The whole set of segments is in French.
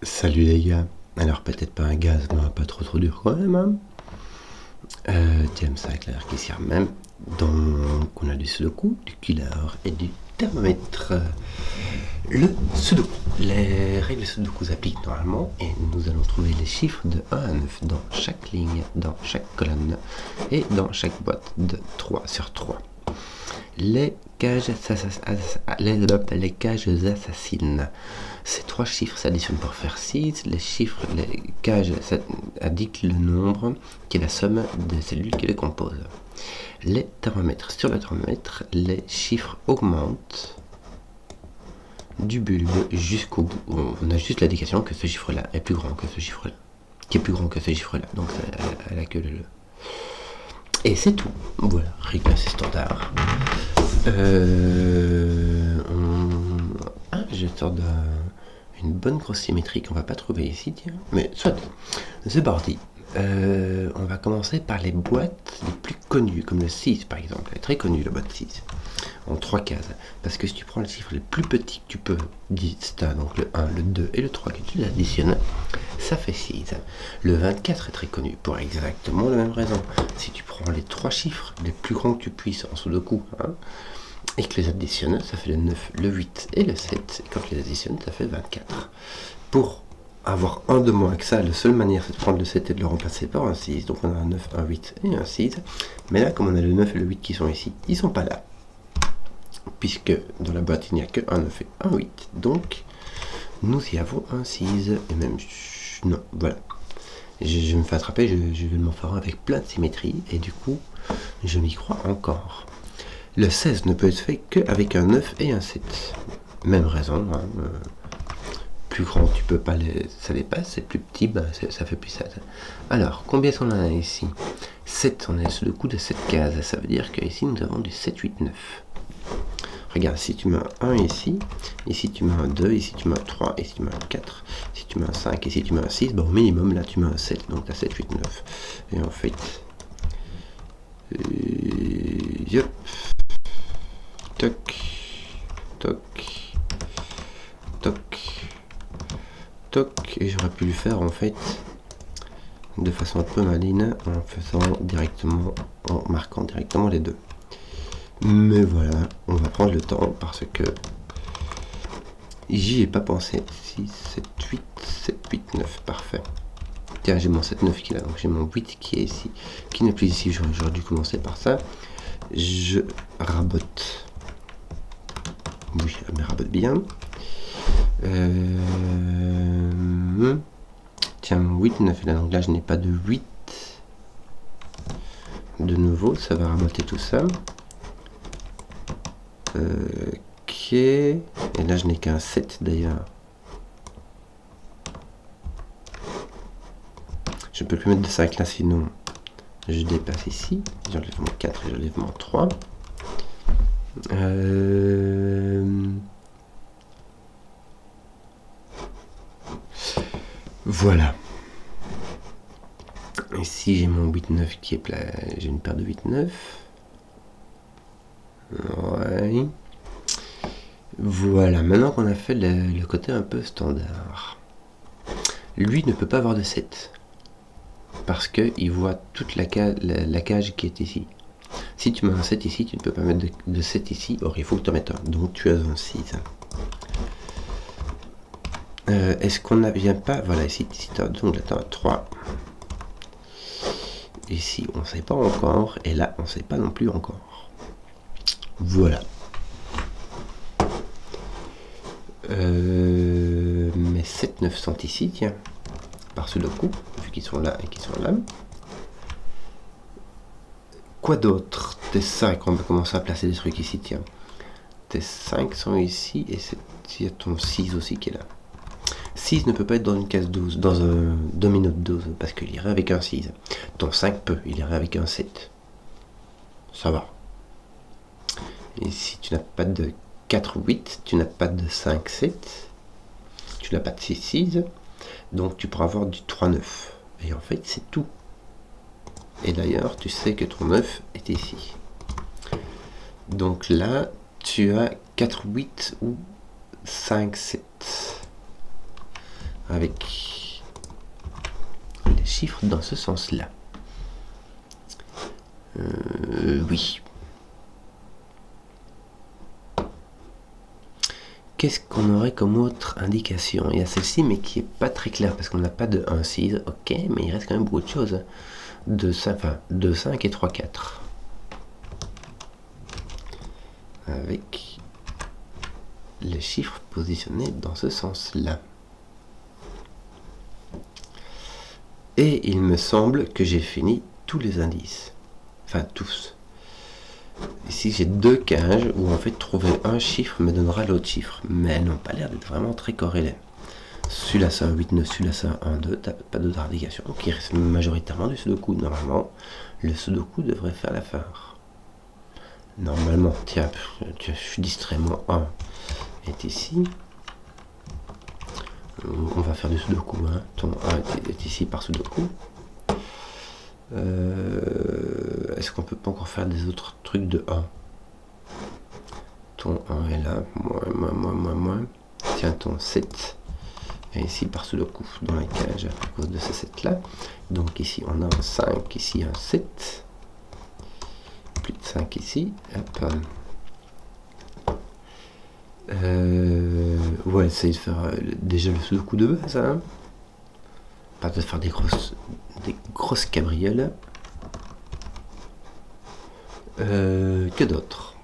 Salut les gars. Alors peut-être pas un gaz, mais pas trop dur quand même. Hein. Tiens, ça éclaire qui sert même. Donc on a du sudoku, du killer et du thermomètre. Le sudoku. Les règles de sudoku s'appliquent normalement et nous allons trouver les chiffres de 1 à 9 dans chaque ligne, dans chaque colonne et dans chaque boîte de 3 sur 3. Les cages assassines. Ces trois chiffres s'additionnent pour faire 6. Les cages indiquent le nombre qui est la somme des cellules qui les composent. Les thermomètres. Sur le thermomètre, les chiffres augmentent du bulbe jusqu'au bout. On a juste l'indication que ce chiffre-là est plus grand que ce chiffre-là. Qui est plus grand que ce chiffre-là. Donc elle a que le... Et c'est tout. Voilà, règle assez standard. Je sors d'une bonne grosse symétrie qu'on va pas trouver ici, tiens. Mais soit, c'est parti. On va commencer par les boîtes les plus connues, comme le 6 par exemple. Elle est très connue, la boîte 6, en 3 cases. Parce que si tu prends le chiffre le plus petit que tu peux, donc le 1, le 2 et le 3 que tu additionnes, ça fait 6. Le 24 est très connu pour exactement la même raison. Si tu prends les 3 chiffres les plus grands que tu puisses en sudoku, et que les additionnes, ça fait le 9, le 8 et le 7. Et quand tu les additionnes, ça fait 24. Pour avoir un de moins que ça, la seule manière, c'est de prendre le 7 et de le remplacer par un 6. Donc on a un 9, un 8 et un 6. Mais là, comme on a le 9 et le 8 qui sont ici, ils ne sont pas là. Puisque dans la boîte, il n'y a que un 9 et un 8. Donc, nous y avons un 6. Et même... Non, voilà. Je me fais attraper, je vais m'en faire avec plein de symétries. Et du coup, je m'y crois encore. Le 16 ne peut être fait qu'avec un 9 et un 7. Même raison. Plus grand, tu peux pas ça dépasse. C'est plus petit, ça fait plus 7. Alors, combien on en a ici? 7, on est sur le coup de 7 cases. Ça veut dire qu'ici, nous avons du 7, 8, 9. Regarde, si tu mets un 1 ici tu mets un 2, ici tu mets un 3, ici tu mets un 4, ici tu mets un 5, ici tu mets un 6, au minimum, là tu mets un 7. Donc tu as 7, 8, 9. Et en fait... Yep. Toc, toc, toc, toc, et j'aurais pu le faire en fait de façon un peu maligne en faisant directement, en marquant directement les deux. Mais voilà, on va prendre le temps parce que j'y ai pas pensé. 6, 7, 8, 7, 8, 9, parfait. Tiens, j'ai mon 7, 9 qui est là, donc j'ai mon 8 qui est ici, qui n'est plus ici, j'aurais dû commencer par ça. Je rabote. Oui, elle me rabote bien. Tiens, mon 8, 9 là, donc là je n'ai pas de 8. De nouveau, ça va raboter tout ça. Ok. Et là je n'ai qu'un 7 d'ailleurs. Je ne peux plus mettre de 5 là, sinon je dépasse ici. J'enlève mon 4 et j'enlève mon 3. Voilà. Ici j'ai mon 8-9 qui est plat. J'ai une paire de 8-9. Ouais. Voilà, maintenant qu'on a fait le côté un peu standard. Lui ne peut pas avoir de 7. Parce qu'il voit toute la cage qui est ici. Si tu mets un 7 ici, tu ne peux pas mettre de 7 ici. Or, il faut que tu en mettes un. Donc, tu as un 6. Est-ce qu'on ne vient pas... Voilà, ici tu as 2, là tu as 3. Ici, on ne sait pas encore. Et là, on ne sait pas non plus encore. Voilà. Mes 7, 9 sont ici, tiens. Par sudoku, vu qu'ils sont là et qu'ils sont là. Quoi d'autre? Tes 5, on va commencer à placer des trucs ici, tiens. Tes 5 sont ici, et il y a ton 6 aussi qui est là. 6 ne peut pas être dans une case 12, dans un domino de 12, parce qu'il irait avec un 6. Ton 5 peut, il irait avec un 7. Ça va. Et si tu n'as pas de 4, 8, tu n'as pas de 5, 7, tu n'as pas de 6, 6, donc tu pourras avoir du 3, 9. Et en fait, c'est tout. Et d'ailleurs, tu sais que ton 9 est ici. Donc là, tu as 4, 8 ou 5, 7. avec les chiffres dans ce sens-là. Oui. Qu'est-ce qu'on aurait comme autre indication? Il y a celle-ci, mais qui est pas très claire, parce qu'on n'a pas de 1, 6, ok, mais il reste quand même beaucoup de choses. 2, 5, enfin, 2, 5 et 3, 4. Avec les chiffres positionnés dans ce sens-là. Et il me semble que j'ai fini tous les indices. Enfin, tous. Ici, j'ai deux cages où en fait trouver un chiffre me donnera l'autre chiffre. Mais elles n'ont pas l'air d'être vraiment très corrélées. Celui-là, c'est un 8, 9, celui-là, c'est un 1, 2. T'as pas d'autre indication. Donc, il reste majoritairement du sudoku. Normalement, le sudoku devrait faire l'affaire. Normalement, tiens, je suis distrait, mon 1 est ici. On va faire du sudoku, hein. Ton 1 est ici par sudoku. Est-ce qu'on peut pas encore faire des autres trucs de 1? Ton 1 est là, moins. Tiens, ton 7 est ici par sudoku dans la cage à cause de ce 7 là. Donc ici on a un 5, ici un 7. Plus de 5 ici. Hop. Ouais, essayer de faire déjà le sudoku de base, hein. Pas de faire des grosses cabrioles. Que d'autres?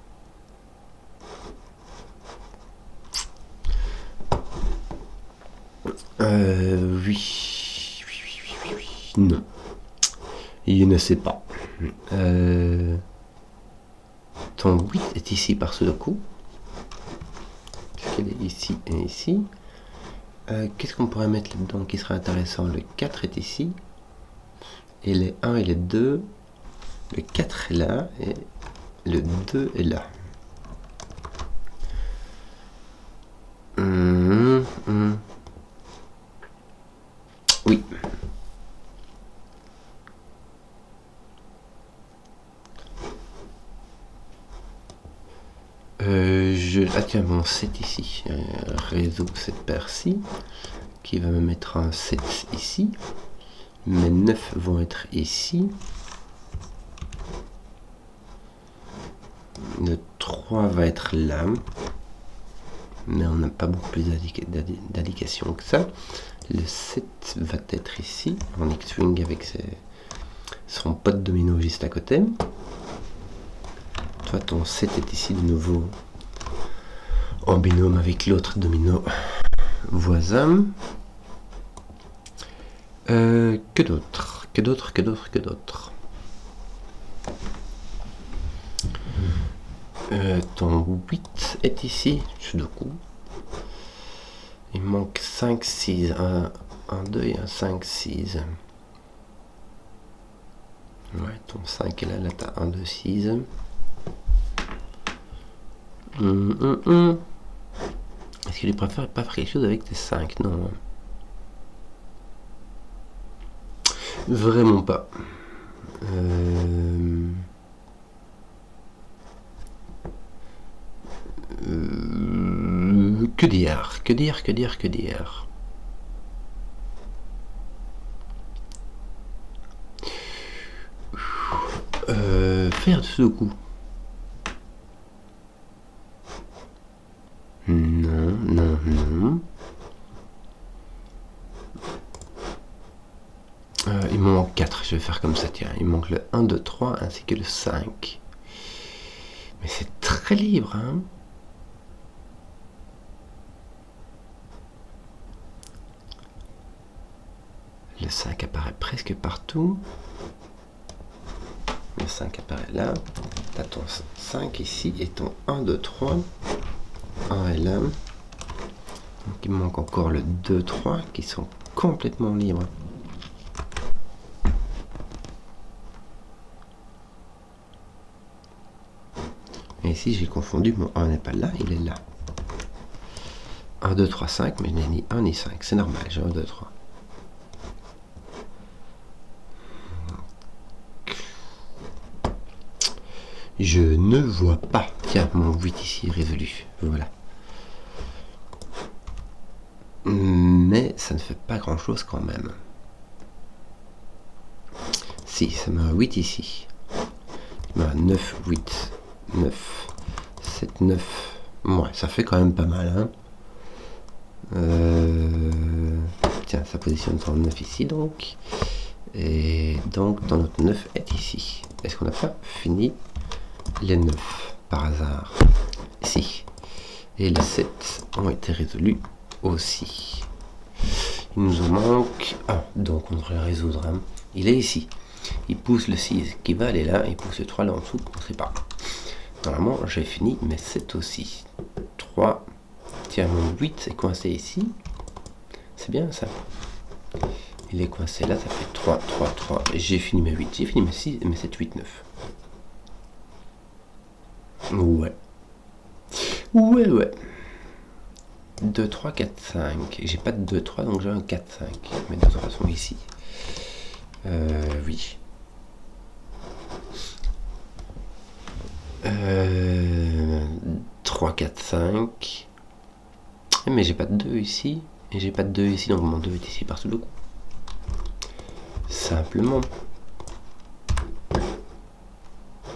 Oui. Non. Il ne sait pas. Ton 8 est ici par sudoku. Puisqu'il est ici et ici. Qu'est-ce qu'on pourrait mettre là-dedans qui serait intéressant? Le 4 est ici. Et les 1 et les 2. Le 4 est là. Et le 2 est là. Oui. Ah tiens, mon 7 ici. Réseau cette paire-ci. Qui va me mettre un 7 ici. Mes 9 vont être ici. Le 3 va être là. Mais on n'a pas beaucoup plus d'indications que ça. Le 7 va être ici. En X-Wing avec son pote domino juste à côté. Toi, ton 7 est ici de nouveau. En binôme avec l'autre domino voisin. Que d'autre? Ton 8 est ici, sudoku. Il manque 5, 6, un 2 et un 5, 6. Ouais, ton 5 est là, t'as 1, 2, 6. Est-ce que tu préfères pas faire quelque chose avec tes 5? Non. Vraiment pas. Que dire? Faire de sudoku. Non. Il me manque 4, je vais faire comme ça, tiens. Il manque le 1, 2, 3 ainsi que le 5. Mais c'est très libre, hein. Le 5 apparaît presque partout. Le 5 apparaît là. T'as ton 5 ici et ton 1, 2, 3. 1 est là. Donc il me manque encore le 2, 3 qui sont complètement libres. Et ici j'ai confondu, mon 1 n'est pas là, il est là. 1, 2, 3, 5, mais je n'ai ni 1 ni 5, c'est normal, j'ai 1, 2, 3. Je ne vois pas. Tiens, mon 8 ici est résolu. Voilà. Mais ça ne fait pas grand chose quand même. Si, ça met un 8 ici. Ça met un 9, 8, 9, 7, 9. Ouais, ça fait quand même pas mal, hein. Tiens, ça positionne son 9 ici donc. Et donc, dans notre 9 est ici. Est-ce qu'on n'a pas fini les 9 par hasard? Si. Et les 7 ont été résolus aussi. Il nous en manque un, donc on devrait le résoudre. Hein. Il est ici. Il pousse le 6 qui va aller là, il pousse le 3 là en dessous, on ne sait pas. Normalement, j'ai fini mes 7 aussi. 3. Tiens, mon 8 est coincé ici. C'est bien ça. Il est coincé là, ça fait 3, 3, 3. J'ai fini mes 8, j'ai fini mes 6, mes 7, 8, 9. Ouais. Ouais. 2, 3, 4, 5. J'ai pas de 2, 3, donc j'ai un 4, 5. Mes 2 3 sont ici. Oui. 3, 4, 5. Mais j'ai pas de 2 ici. Et j'ai pas de 2 ici, donc mon 2 est ici par tout le coup. Simplement.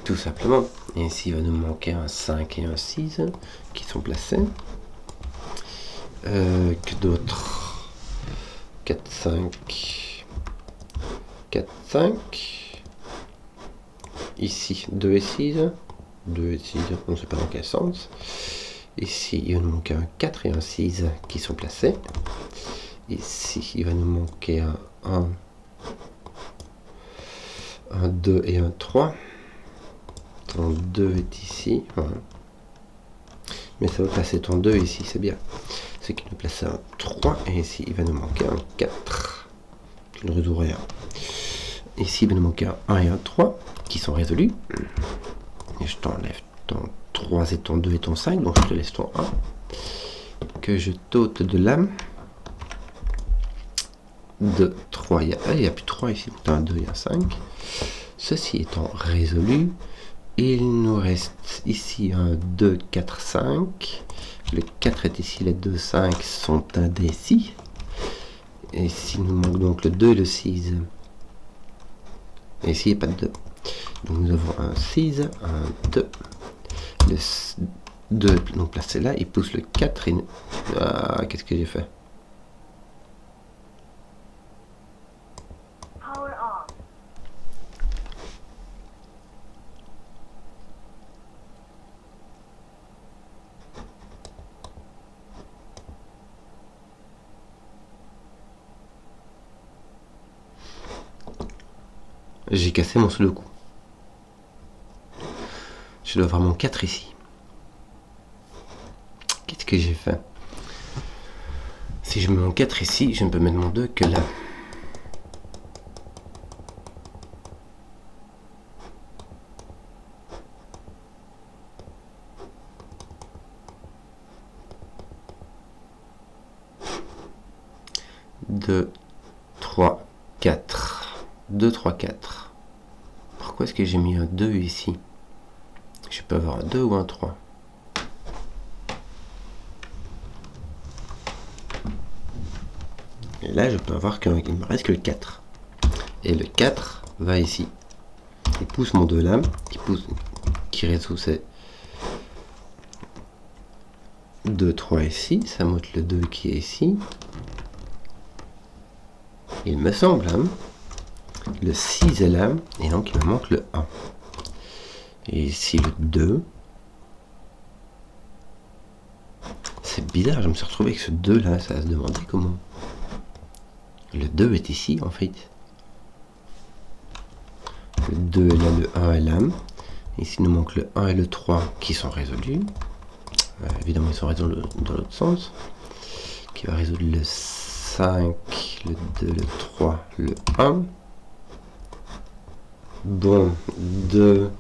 Tout simplement. Et ici, il va nous manquer un 5 et un 6 qui sont placés. Que d'autres 4, 5. 4, 5. Ici, 2 et 6. 2 et 6, on ne sait pas dans quel sens. Ici, il va nous manquer un 4 et un 6 qui sont placés. Ici, il va nous manquer un 2 et un 3. Ton 2 est ici. Voilà. Mais ça va placer ton 2 ici, c'est bien. Ce qui nous place un 3. Et ici, il va nous manquer un 4. Je ne résous rien. Ici, il va nous manquer un 1 et un 3 qui sont résolus. Et je t'enlève ton 3 et ton 2 et ton 5. Donc je te laisse ton 1. Que je t'ôte de l'âme. 2, 3. Il n'y a plus 3 ici. Donc tu as un 2 et un 5. Ceci étant résolu, il nous reste ici un 2, 4, 5. Le 4 est ici, les 2, 5 sont indécis. Et ici, il nous manque donc le 2 et le 6. Et ici, il n'y a pas de 2. Donc nous avons un 6, un 2. Le 2 est donc placé là. Il pousse le 4 et... Ah, qu'est-ce que j'ai fait? J'ai cassé mon sudoku. Je dois avoir mon 4 ici. Qu'est-ce que j'ai fait? Si je mets mon 4 ici, je ne peux mettre mon 2 que là. Deux, 3, 4. 2, 3, 4. Pourquoi est-ce que j'ai mis un 2 ici? Je peux avoir un 2 ou un 3. Et là, je peux avoir qu'il me reste que le 4. Et le 4 va ici. Il pousse mon 2 là, qui résout ses 2, 3 ici. Ça monte le 2 qui est ici. Il me semble, hein. Le 6 est là, et donc il me manque le 1. Et ici le 2. C'est bizarre, je me suis retrouvé avec ce 2 là, ça va se demander comment. Le 2 est ici en fait. Le 2 est là, le 1 est là. Ici il nous manque le 1 et le 3 qui sont résolus. Évidemment ils sont résolus dans l'autre sens. Qui va résoudre le 5, le 2, le 3, le 1. Bon, 2,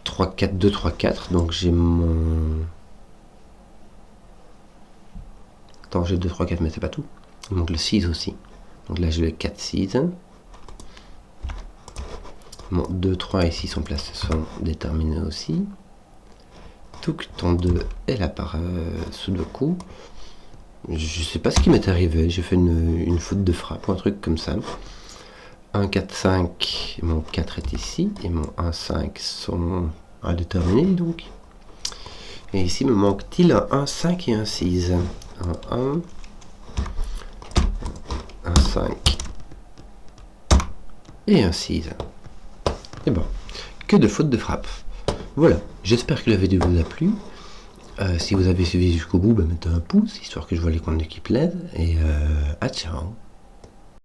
3, 4, 2, 3, 4. Donc j'ai mon... Attends, j'ai 2, 3, 4, mais c'est pas tout. Il manque le 6 aussi. Donc là j'ai le 4, 6. Mon 2, 3 ici sont placés, sont déterminés aussi. Tout que ton 2 est là par Sudoku. Je sais pas ce qui m'est arrivé, j'ai fait une faute de frappe ou un truc comme ça. 1, 4, 5, mon 4 est ici, et mon 1, 5 sont indéterminés donc. Et ici me manque-t-il un 1, 5 et un 6. Un 1, un 5 et un 6. Et bon, que de fautes de frappe. Voilà, j'espère que la vidéo vous a plu. Si vous avez suivi jusqu'au bout, mettez un pouce, histoire que je vois les comptes qui plaisent. Et ciao.